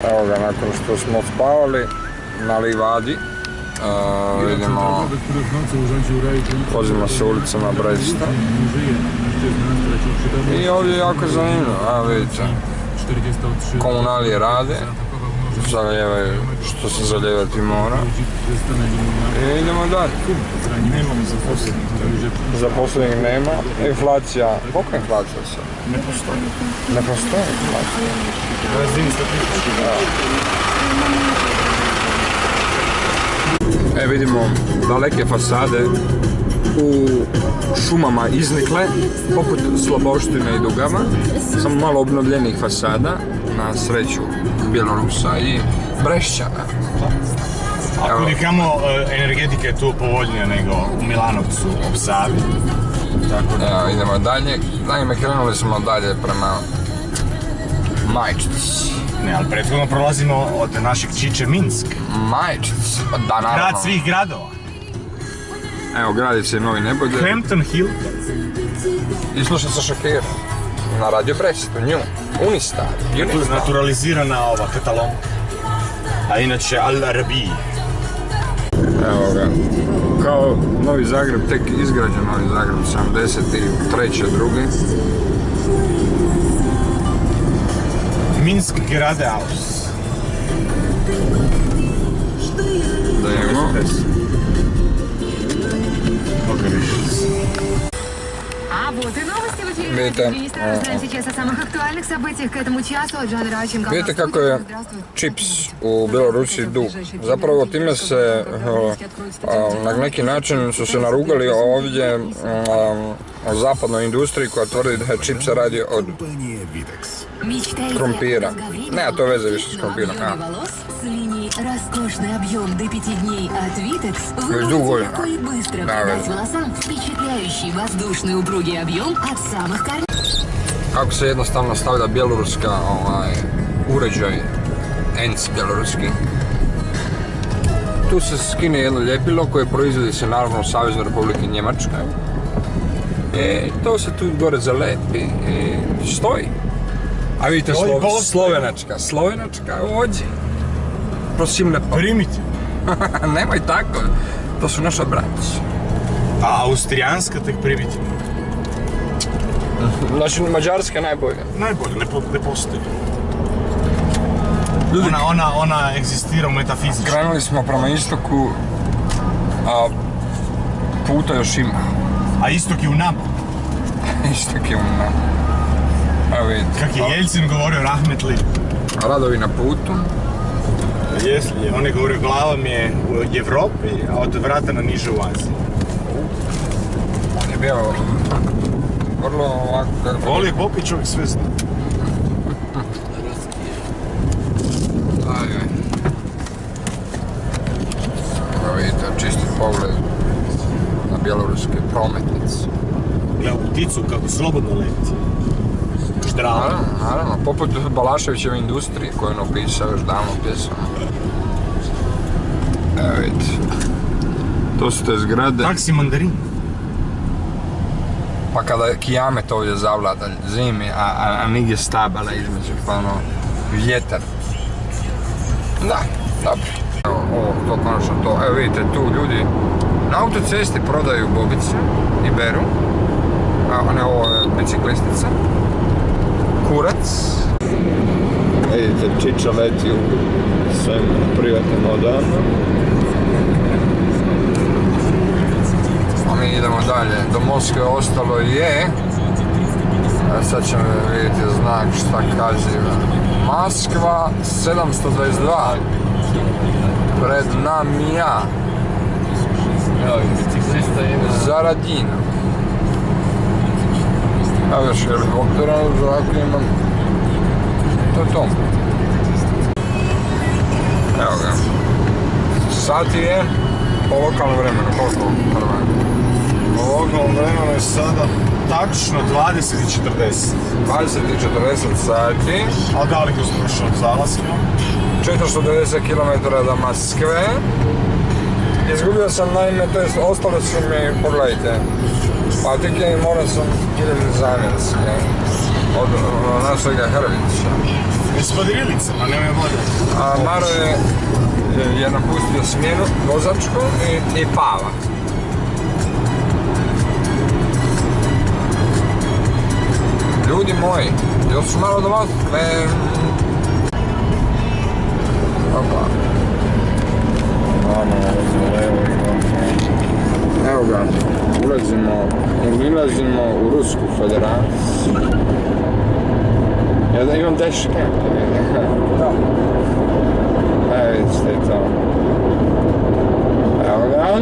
Evo ga, nakon što smo spavali na livadi, vidimo, vozimo se ulicama Bresta i ovdje je jako zanimljivo, vidite, komunalije rade, zalijevaju što se zalijevati mora i idemo dalje. Zaposlenih nema, inflacija, koliko je inflacija sad? Ne postoji. Ne postoji inflacija. Razini statistički. Vidimo daleke fasade u šumama iznikle, poput Sloboštine i Dugava, samo malo obnovljenih fasada, na sreću Bjelorusa i Brešćana. A kudikamo energetika je tu povoljnija nego u Milanovcu, Opsavi. Evo, idemo dalje. Naime, krenuli smo dalje prema Majčic. Ne, ali prethodno prolazimo od našeg Čiče Minsk. Majčic, da, naravno. Grad svih gradova. Evo, gradi se novi nebolje. Hampton Hill. I slušaj sa Šakira. Na Radio Brestu, nju. Unistar. Tu je naturalizirana ova Katalonka. A inače Al-Arabi. Evo ga. Kao Novi Zagreb, tek izgrađen Novi Zagreb, 73. drugi. Minsk Geradeaus. Da imamo. А вот и новости в эфире. Видите, Узнаем сейчас о самых актуальных событиях к этому часу от Жан Раченко. Vidite kako je čips u Bjelorusiji dug. Zapravo time se na neki način su se narugali ovdje o zapadnoj industriji koja tvrdi da je čip se radi od krompira. Nema to veze više s krompirom. Роскошный объем до 5 дней от Vitex. Легко и быстро придать волосам впечатляющий воздушный упругий объем от самых корней. Kako se jednostavno stavlja bjeloruska uređaj, ENC bjeloruski. Tu se skine jedno ljepilo koje proizvodi se naravno u Saveznoj Republiki Njemačka. I to se tu gore zalepi i stoji. A vidite Slovenačka ovdje. Prosim ne Primite. Nemoj tako, to su naša braća. A austrijanska tek primite. Znači Mađarska najbolja. Najbolje, ne postoji. Ona egzistira u metafizički. Krenuli smo prema istoku, a puta još ima. A istok je u nama. Istok je u nama. Evo vidite. Kak je Jelcin govorio Rahmetli. Radovi na putu. Jesli, on je govorio glava mi je u Evropi, a od vrata na niže u Aziji. On je bio vrlo ovako... Voli je popit, čovjek sve zna. Evo vidite, čisti pogled na bjeloruske prometnice. Gledam pticu kako slobodno leti. Štrava. Naravno, poput Balaševićeve industrije koju je napisao još davno pjesama. Evo vidite. To su te zgrade. Taksi mandarin. Pa kada kijamet ovdje zavlada zimi, a nigdje stabala između, pa ono, vjetar. Da, dobro. Evo, to konačno to. Evo vidite, tu ljudi na autocesti prodaju bobice i beru. A ne, ovo je biciklistica. Kurac. Vidite, Čiča leti u svem privatnim vodama. A mi idemo dalje. Do Moskve ostalo je... Sad ćemo vidjeti znak šta kaže. Moskva 722. Pred nam ja. Zaradina. Evo još helikoptera u zraku imam. To je to. Evo ga. Sati je po lokalnom vremenu, koliko prva? Po lokalnom vremenu je sada tačno 20:40. 20:40 sati. A daleko smo prišli od Zalaska? 490 km do Moskve. Izgubio sam naime, to jest ostale su mi, pogledajte, patike i morao sam idem zamjenski od našega Hrvića. Ispod Rilice, ma nema vode. Maro je napustio smjenu vozačku i pava. Ljudi moji, još malo do vas. Opa. Evo ga, ulazimo u Rusku federaciju. Ja da imam deške. Da. Evo vidite to. Evo ga.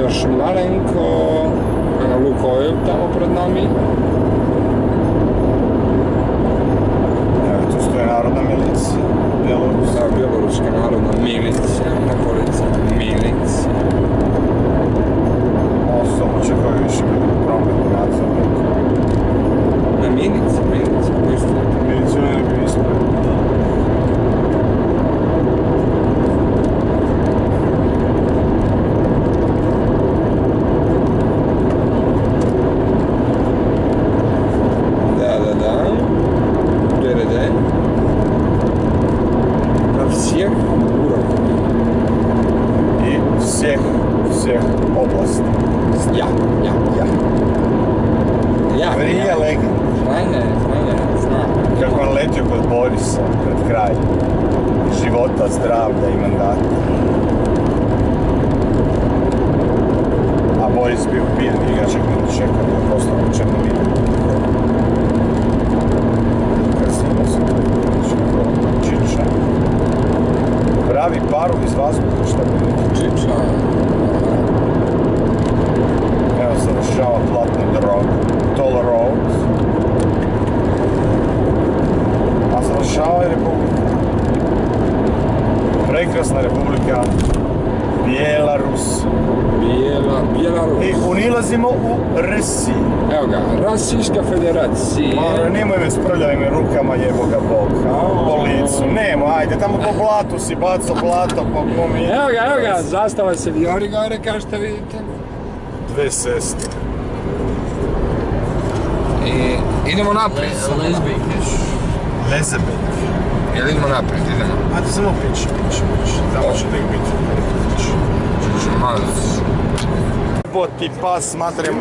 Još malenko. Lukoil tamo pred nami. Evo tu stoje narodna milicija. Bjeloruska narodna milicija. Na policija. Milicija. Osoba će koji više biti prometni nadzor. Na milicija. Miliciju ne bi ispred. Всех областей. Ja. Vrije legend. Znam. Kako on letio kod Borisa pred kraj života, zdravlja i mandata. A Boris bio ubijen i ga čekao da postao černo video. Kasimo se Čiča. Pravi paru iz vazduha, šta bi rekao? Čiča. Evo završava platnu drogu, Toll Road. A završava i Republika. Prekrasna Republika Bjelarus. Bjelarus. I unilazimo u Rusiju. Evo ga, Rasijska federacija. Maro, nemoj me s prljavim rukama, jeboga Boga. Po licu, nemo, ajde, tamo po blatu si baco blato po komi. Evo ga, zastava se vijori gore, kao što vidite. Dve sestre. I idemo naprijed. Lezebek. Jel idemo naprijed, idemo. Ajde, samo pići. Tamo će tek biti. Jebo ti pas, materijem.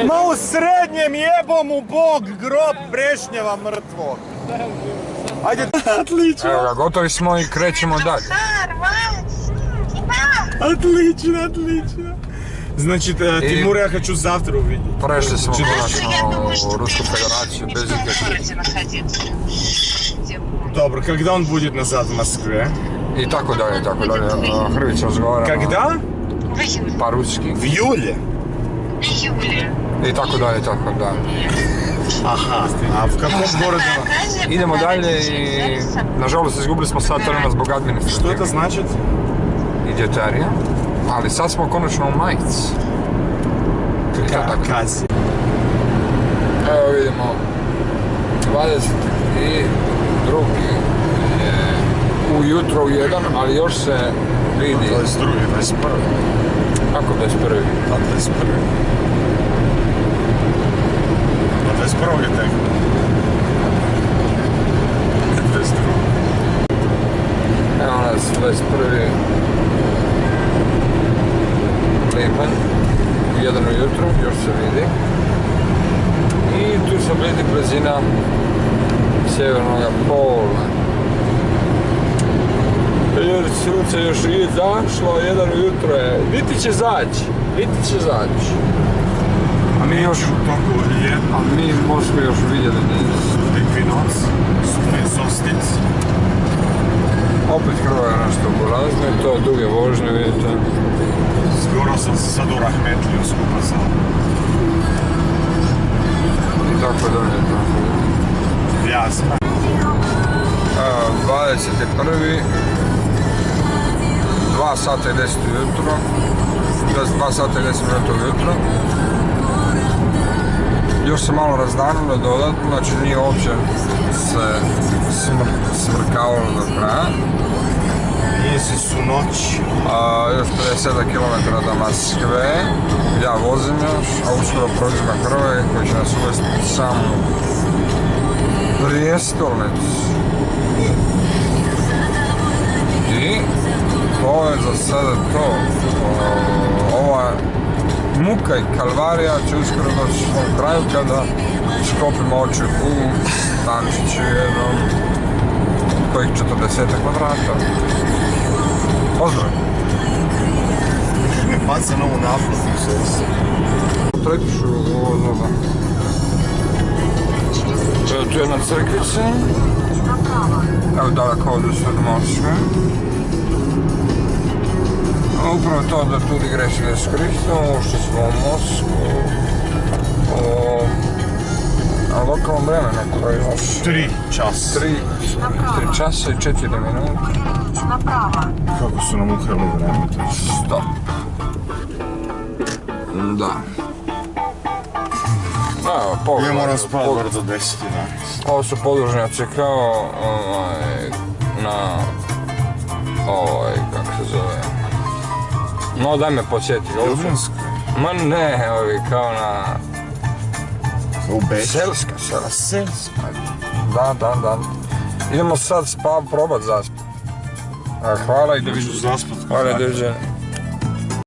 Ma u srednjem jebom u Bog, grob Brežnjeva mrtvog. Ajde, odlično. Evo ga, gotovi smo i krećemo dalje. Odlično. Znači, Timur, ja ću zavtра uvidjeti. Prešli smo konačno u Rusku federaciju bez ikakvih. Dobro, когда он будет назад в Москве? I tako dalje. Hrvić razgovara. Когда? Pa-ruski. В июле. I tako dalje. Aha, a v kakvom gorodu? Idemo dalje i nažalost izgubili smo sat vremena zbog administrativnih. Što to znači? Idioterija. Ali sad smo konačno u majici. Kazi. Evo vidimo 22. je ujutro u 1, ali još se vidi. 22. 21. Kako 21? A 21. A 21. je tek. 22. Evo nas 21. lipanj, 1 ujutro, još se vidi. I tu se vidi blizina sjevernog pola. Jer sunce još nije zašlo, 1 ujutro je. Niti će zaći. A mi još u toku ljeta. A mi možemo još vidjeli Ekvinoc, solstic. Opet Hrvoje nešto bolazne, to duge vožnje, vidite. Skoro sam se sad urahmetlio skupa sa... I tako dalje. Jasno. 21. 2 sata i 10 ujutro. 2 sata i 10 minuta ujutro. Još se malo razdanilo dodatno, znači nije uopće se smrkavalo do kraja. Nisi su noć. Još 50 km do Moskve, ja vozim još, a uskoro prođemo Hrvoje koji će nas uvesti u samu prijestolnicu. I to je za sada to. Ova muka i kalvarija će uskoro doći u svom kraju kada skopimo oči u stančiću jednom kojih 40 kvadrata. Pozdrav! Mi paca novu naplatu sve. Tretišu vozoda. Tu je jedna crkvica. Evo daleko ovdje su od Moskve. Upravo to da tudi greš Isus Hristom, ušli smo u Moskvu. A lokalno vremena koje imaš? 3 časa. 3 časa i 4 minuta. Kako su nam ukrali vreme? Stop. Da. Evo, Ja moram spati bar do 10-11. Ovo su podružnjaci kao na kako se zove. No daj me podsjeti. Ljubljanskoj? Ma ne, ovi kao na... U Beču? Selska. Selska? Da. Idemo sad probat zaspat. Hvala i doviđenja. Zaspat. Hvala i doviđenja.